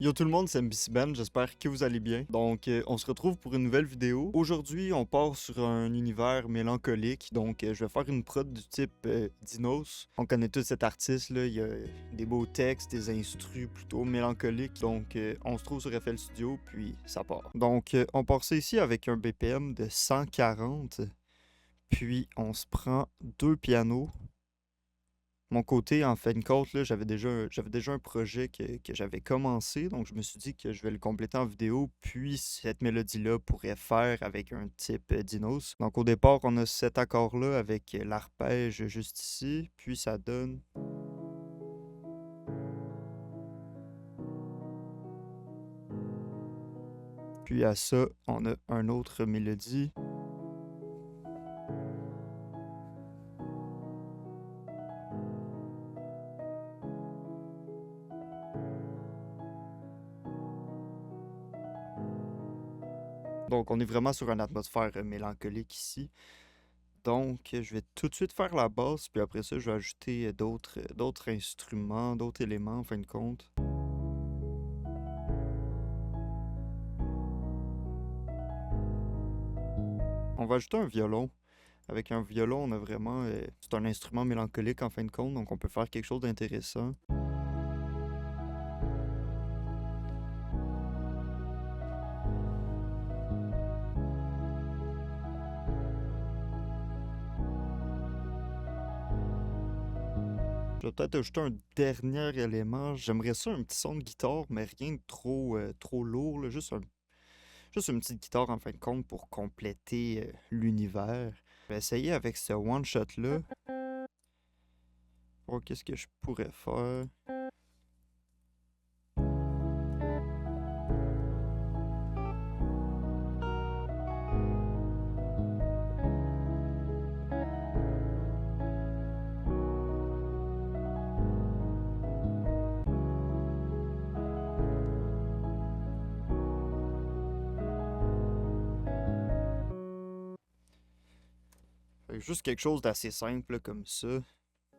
Yo tout le monde, c'est MBC Ben, j'espère que vous allez bien. Donc, on se retrouve pour une nouvelle vidéo. Aujourd'hui, on part sur un univers mélancolique, donc je vais faire une prod du type Dinos. On connaît tous cet artiste-là, il y a des beaux textes, des instrus plutôt mélancoliques. Donc, on se trouve sur FL Studio, puis ça part. Donc, on part ça ici avec un BPM de 140, puis on se prend deux pianos. Mon côté, en fin de compte, là, j'avais déjà un projet que j'avais commencé, donc je me suis dit que je vais le compléter en vidéo, puis cette mélodie-là pourrait faire avec un type Dinos. Donc au départ, on a cet accord-là avec l'arpège juste ici, puis ça donne... Puis à ça, on a un autre mélodie. Donc on est vraiment sur une atmosphère mélancolique ici. Donc, je vais tout de suite faire la basse, puis après ça, je vais ajouter d'autres instruments, d'autres éléments en fin de compte. On va ajouter un violon. Avec un violon, on a vraiment... c'est un instrument mélancolique en fin de compte, donc on peut faire quelque chose d'intéressant. Je vais peut-être ajouter un dernier élément. J'aimerais ça un petit son de guitare, mais rien de trop lourd, là. Juste une petite guitare en fin de compte pour compléter l'univers. Je vais essayer avec ce one-shot-là. Voir qu'est-ce que je pourrais faire. Juste quelque chose d'assez simple là, comme ça.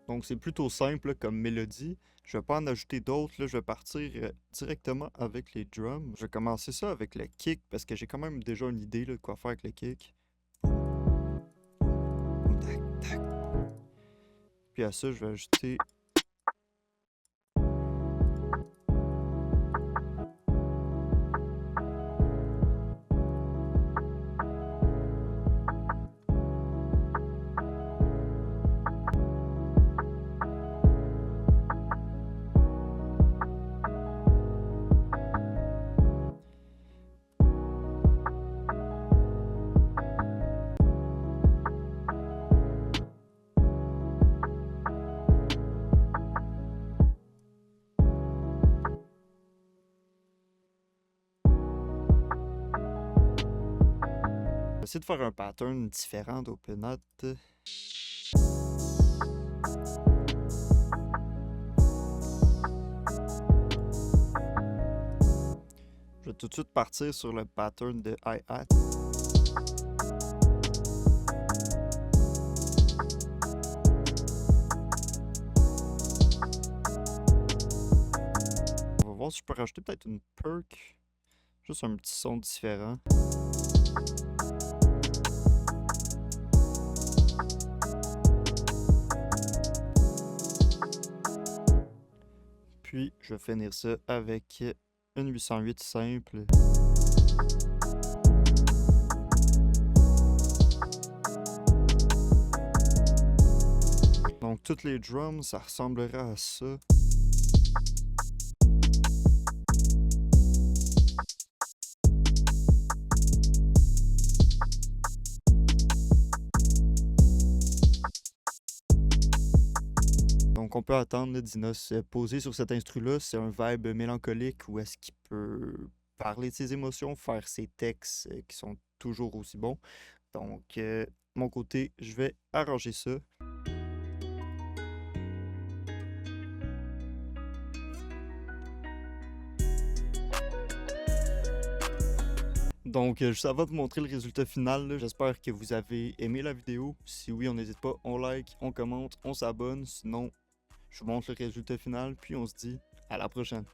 Donc c'est plutôt simple là, comme mélodie. Je vais pas en ajouter d'autres, là. Je vais partir directement avec les drums. Je vais commencer ça avec le kick parce que j'ai quand même déjà une idée là, de quoi faire avec le kick. Tac, tac. Puis à ça, je vais ajouter... Essayer de faire un pattern différent d'Open Hat. Je vais tout de suite partir sur le pattern de hi-hat. On va voir si je peux rajouter peut-être une perk. Juste un petit son différent. Puis, je vais finir ça avec une 808 simple. Donc, toutes les drums, ça ressemblerait à ça. Donc on peut attendre là, Dinos poser sur cet instru-là. C'est un vibe mélancolique où est-ce qu'il peut parler de ses émotions, faire ses textes qui sont toujours aussi bons. Donc, mon côté, je vais arranger ça. Donc, ça va vous montrer le résultat final, là. J'espère que vous avez aimé la vidéo. Si oui, on n'hésite pas, on like, on commente, on s'abonne. Sinon, je vous montre le résultat final, puis on se dit à la prochaine.